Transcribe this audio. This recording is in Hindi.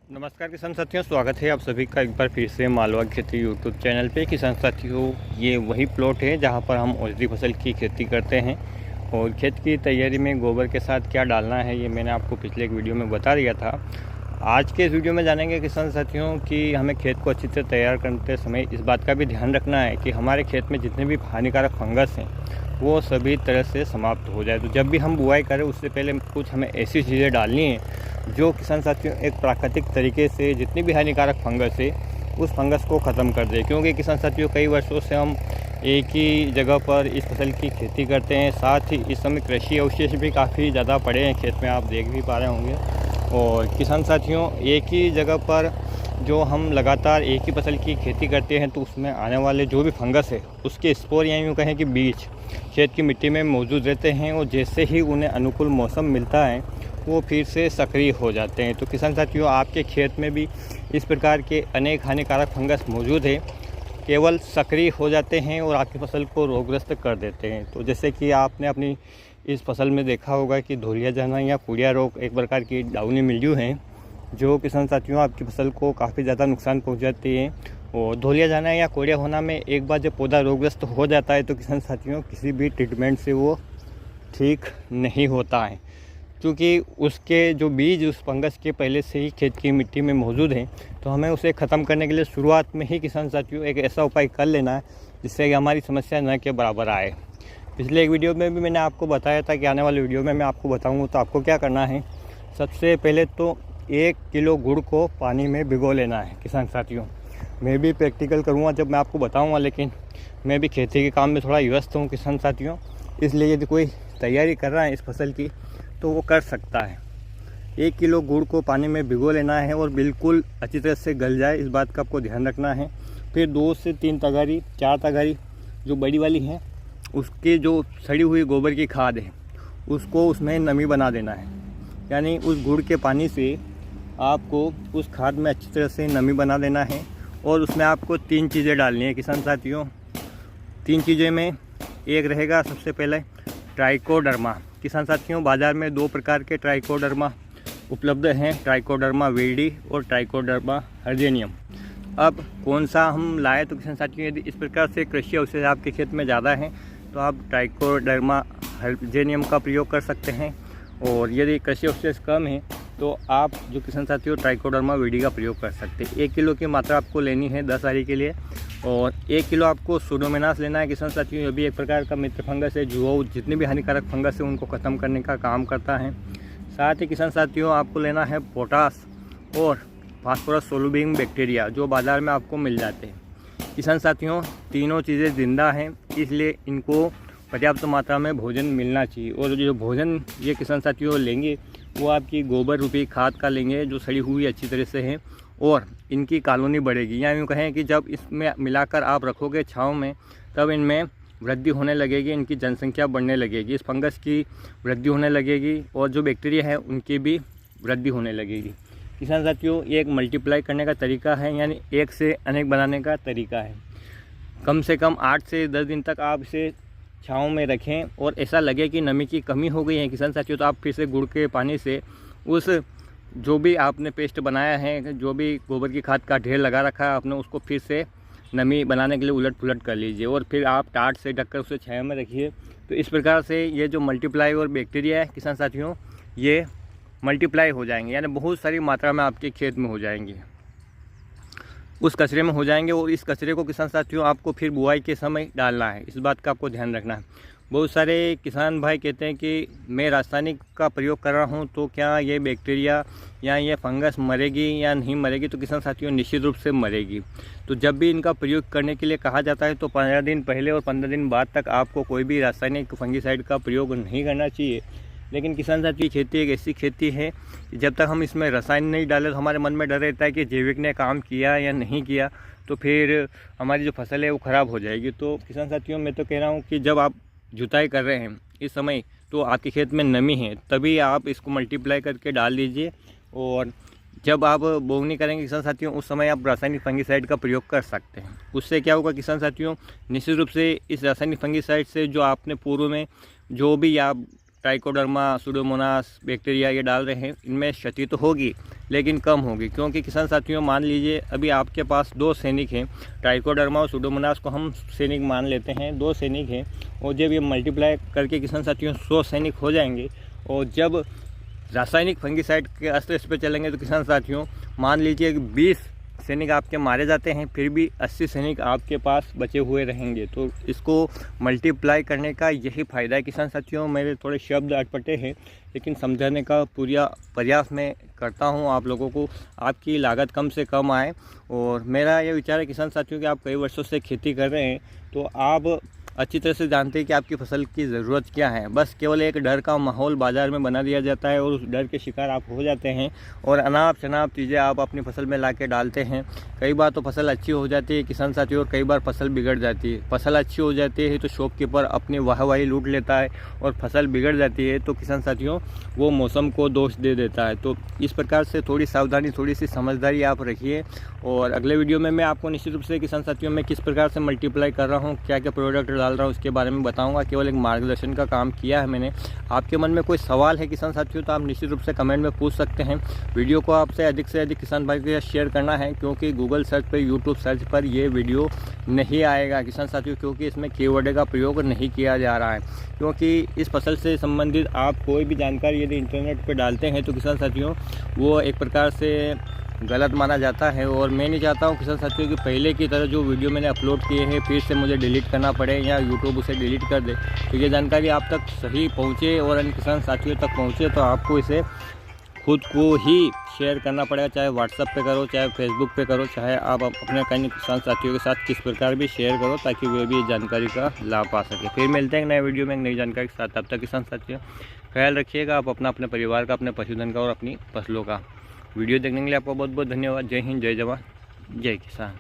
नमस्कार किसान साथियों, स्वागत है आप सभी का एक बार फिर से मालवा खेती यूट्यूब चैनल पे। किसान साथियों, ये वही प्लॉट है जहां पर हम औषधि फसल की खेती करते हैं और खेत की तैयारी में गोबर के साथ क्या डालना है ये मैंने आपको पिछले एक वीडियो में बता दिया था। आज के इस वीडियो में जानेंगे किसान साथियों कि हमें खेत को अच्छी से तैयार करते समय इस बात का भी ध्यान रखना है कि हमारे खेत में जितने भी हानिकारक फंगस हैं वो सभी तरह से समाप्त हो जाए। तो जब भी हम बुआई करें उससे पहले कुछ हमें ऐसी चीज़ें डालनी है जो किसान साथियों एक प्राकृतिक तरीके से जितनी भी हानिकारक फंगस है उस फंगस को ख़त्म कर दे। क्योंकि किसान साथियों कई वर्षों से हम एक ही जगह पर इस फसल की खेती करते हैं, साथ ही इस समय कृषि अवशेष भी काफ़ी ज़्यादा पड़े हैं खेत में, आप देख भी पा रहे होंगे। और किसान साथियों, एक ही जगह पर जो हम लगातार एक ही फसल की खेती करते हैं तो उसमें आने वाले जो भी फंगस है उसके स्पोर या यूँ कहें कि बीज खेत की मिट्टी में मौजूद रहते हैं और जैसे ही उन्हें अनुकूल मौसम मिलता है वो फिर से सक्रिय हो जाते हैं। तो किसान साथियों, आपके खेत में भी इस प्रकार के अनेक हानिकारक फंगस मौजूद है, केवल सक्रिय हो जाते हैं और आपकी फसल को रोगग्रस्त कर देते हैं। तो जैसे कि आपने अपनी इस फसल में देखा होगा कि धूलिया जाना या कुड़िया रोग एक प्रकार की डाउनी मिल्ड्यू है जो किसान साथियों आपकी फसल को काफ़ी ज़्यादा नुकसान पहुंचाती है। और धूलिया जाना या कोड़िया होना में एक बार जब पौधा रोगग्रस्त हो जाता है तो किसान साथियों किसी भी ट्रीटमेंट से वो ठीक नहीं होता है, क्योंकि उसके जो बीज उस फंगस के पहले से ही खेत की मिट्टी में मौजूद हैं। तो हमें उसे ख़त्म करने के लिए शुरुआत में ही किसान साथियों एक ऐसा उपाय कर लेना है जिससे कि हमारी समस्या न के बराबर आए। पिछले एक वीडियो में भी मैंने आपको बताया था कि आने वाले वीडियो में मैं आपको बताऊँगा। तो आपको क्या करना है, सबसे पहले तो 1 किलो गुड़ को पानी में भिगो लेना है। किसान साथियों, मैं भी प्रैक्टिकल करूँगा जब मैं आपको बताऊँगा, लेकिन मैं भी खेती के काम में थोड़ा व्यस्त हूँ किसान साथियों, इसलिए यदि कोई तैयारी कर रहा है इस फसल की तो वो कर सकता है। 1 किलो गुड़ को पानी में भिगो लेना है और बिल्कुल अच्छी तरह से गल जाए, इस बात का आपको ध्यान रखना है। फिर 2 से 3 तगारी 4 तगारी जो बड़ी वाली हैं उसकी जो सड़ी हुई गोबर की खाद है उसको उसमें नमी बना देना है। यानी उस गुड़ के पानी से आपको उस खाद में अच्छी तरह से नमी बना देना है और उसमें आपको 3 चीज़ें डालनी है किसान साथियों। 3 चीज़ें में एक रहेगा सबसे पहले ट्राइकोडर्मा। किसान साथियों, बाज़ार में 2 प्रकार के ट्राइकोडर्मा उपलब्ध हैं, ट्राइकोडर्मा वीडी और ट्राइकोडर्मा हर्जेनियम। अब कौन सा हम लाए, तो किसान साथियों यदि इस प्रकार से कृषि अवशेष आपके खेत में ज़्यादा हैं तो आप ट्राइकोडर्मा हर्जेनियम का प्रयोग कर सकते हैं, और यदि कृषि अवशेष कम है तो आप जो किसान साथियों ट्राइकोडर्मा वीडी का प्रयोग कर सकते हैं। 1 किलो की मात्रा आपको लेनी है 10 आरी के लिए, और 1 किलो आपको सूडोमोनास लेना है। किसान साथियों, ये भी एक प्रकार का मित्र फंगस है जो जितने भी हानिकारक फंगस है उनको ख़त्म करने का काम करता है। साथ ही किसान साथियों आपको लेना है पोटास और फास्फोरस सोलुबिंग बैक्टीरिया जो बाज़ार में आपको मिल जाते हैं। किसान साथियों, तीनों चीज़ें ज़िंदा हैं, इसलिए इनको पर्याप्त मात्रा में भोजन मिलना चाहिए। और जो भोजन ये किसान साथियों लेंगे वो आपकी गोबर रूपी खाद का लेंगे जो सड़ी हुई अच्छी तरह से है, और इनकी कॉलोनी बढ़ेगी। या यूँ कहें कि जब इसमें मिलाकर आप रखोगे छाँव में तब इनमें वृद्धि होने लगेगी, इनकी जनसंख्या बढ़ने लगेगी, इस फंगस की वृद्धि होने लगेगी और जो बैक्टीरिया है उनकी भी वृद्धि होने लगेगी। किसान साथियों, ये एक मल्टीप्लाई करने का तरीका है, यानी एक से अनेक बनाने का तरीका है। कम से कम 8 से 10 दिन तक आप इसे छाँव में रखें और ऐसा लगे कि नमी की कमी हो गई है किसान साथियों तो आप फिर से गुड़ के पानी से उस जो भी आपने पेस्ट बनाया है, जो भी गोबर की खाद का ढेर लगा रखा है आपने, उसको फिर से नमी बनाने के लिए उलट पुलट कर लीजिए और फिर आप टाट से ढककर उसे छाया में रखिए। तो इस प्रकार से ये जो मल्टीप्लाई और बैक्टीरिया है किसान साथियों ये मल्टीप्लाई हो जाएंगे, यानी बहुत सारी मात्रा में आपके खेत में हो जाएंगे, उस कचरे में हो जाएंगे। और इस कचरे को किसान साथियों आपको फिर बुआई के समय डालना है, इस बात का आपको ध्यान रखना है। बहुत सारे किसान भाई कहते हैं कि मैं रासायनिक का प्रयोग कर रहा हूं तो क्या ये बैक्टीरिया या ये फंगस मरेगी या नहीं मरेगी। तो किसान साथियों निश्चित रूप से मरेगी। तो जब भी इनका प्रयोग करने के लिए कहा जाता है तो 15 दिन पहले और 15 दिन बाद तक आपको कोई भी रासायनिक फंगीसाइड का प्रयोग नहीं करना चाहिए। लेकिन किसान साथियों खेती एक ऐसी खेती है जब तक हम इसमें रसायन नहीं डालें तो हमारे मन में डर रहता है कि जैविक ने काम किया या नहीं किया, तो फिर हमारी जो फसल है वो ख़राब हो जाएगी। तो किसान साथियों मैं तो कह रहा हूँ कि जब आप जुताई कर रहे हैं इस समय तो आपके खेत में नमी है तभी आप इसको मल्टीप्लाई करके डाल दीजिए, और जब आप बोवनी करेंगे किसान साथियों उस समय आप रासायनिक फंगीसाइड का प्रयोग कर सकते हैं। उससे क्या होगा किसान साथियों, निश्चित रूप से इस रासायनिक फंगीसाइड से जो आपने पूर्व में जो भी आप ट्राइकोडर्मा, सूडोमोनास, बैक्टीरिया ये डाल रहे हैं, इनमें क्षति तो होगी, लेकिन कम होगी। क्योंकि किसान साथियों मान लीजिए अभी आपके पास 2 सैनिक हैं, ट्राइकोडर्मा और सुडोमोनास को हम सैनिक मान लेते हैं, 2 सैनिक हैं, और जब ये मल्टीप्लाई करके किसान साथियों 100 सैनिक हो जाएंगे, और जब रासायनिक फंगिसाइड के अस्त्र इस पर चलेंगे तो किसान साथियों मान लीजिए कि 20 सैनिक आपके मारे जाते हैं, फिर भी 80 सैनिक आपके पास बचे हुए रहेंगे। तो इसको मल्टीप्लाई करने का यही फ़ायदा है किसान साथियों। मेरे थोड़े शब्द अटपटे हैं, लेकिन समझाने का पूरा प्रयास मैं करता हूं आप लोगों को, आपकी लागत कम से कम आए। और मेरा ये विचार है किसान साथियों कि आप कई वर्षों से खेती कर रहे हैं, तो आप अच्छी तरह से जानते हैं कि आपकी फसल की ज़रूरत क्या है। बस केवल एक डर का माहौल बाज़ार में बना दिया जाता है और उस डर के शिकार आप हो जाते हैं और अनाप शनाप चीज़ें आप अपनी फसल में ला के डालते हैं। कई बार तो फसल अच्छी हो जाती है किसान साथियों, और कई बार फसल बिगड़ जाती है। फसल अच्छी हो जाती है तो शॉपकीपर अपनी वाहवाही लूट लेता है, और फसल बिगड़ जाती है तो किसान साथियों वो मौसम को दोष दे देता है। तो इस प्रकार से थोड़ी सावधानी, थोड़ी सी समझदारी आप रखिए। और अगले वीडियो में मैं आपको निश्चित रूप से किसान साथियों में किस प्रकार से मल्टीप्लाई कर रहा हूँ, क्या क्या प्रोडक्ट डाल रहा हूँ, उसके बारे में बताऊंगा। केवल एक मार्गदर्शन का काम किया है मैंने। आपके मन में कोई सवाल है किसान साथियों तो आप निश्चित रूप से कमेंट में पूछ सकते हैं। वीडियो को आपसे अधिक से अधिक किसान भाई के साथ शेयर करना है, क्योंकि गूगल सर्च पर, यूट्यूब सर्च पर ये वीडियो नहीं आएगा किसान साथियों, क्योंकि इसमें कीवर्ड का प्रयोग नहीं किया जा रहा है। क्योंकि इस फसल से संबंधित आप कोई भी जानकारी यदि इंटरनेट पर डालते हैं तो किसान साथियों वो एक प्रकार से गलत माना जाता है। और मैं नहीं चाहता हूँ किसान साथियों कि पहले की तरह जो वीडियो मैंने अपलोड किए हैं फिर से मुझे डिलीट करना पड़े या यूट्यूब उसे डिलीट कर दे। तो ये जानकारी आप तक सही पहुँचे और अन्य किसान साथियों तक पहुँचे तो आपको इसे खुद को ही शेयर करना पड़ेगा, चाहे व्हाट्सएप पे करो, चाहे फेसबुक पे करो, चाहे आप अपने कई किसान साथियों के साथ किस प्रकार भी शेयर करो, ताकि वे भी इस जानकारी का लाभ पा सके। फिर मिलते हैं नए वीडियो में एक नई जानकारी के साथ। तब तक किसान साथियों ख्याल रखिएगा आप अपना, अपने परिवार का, अपने पशुधन का और अपनी फसलों का। वीडियो देखने के लिए आपका बहुत बहुत धन्यवाद। जय हिंद, जय जवान, जय किसान।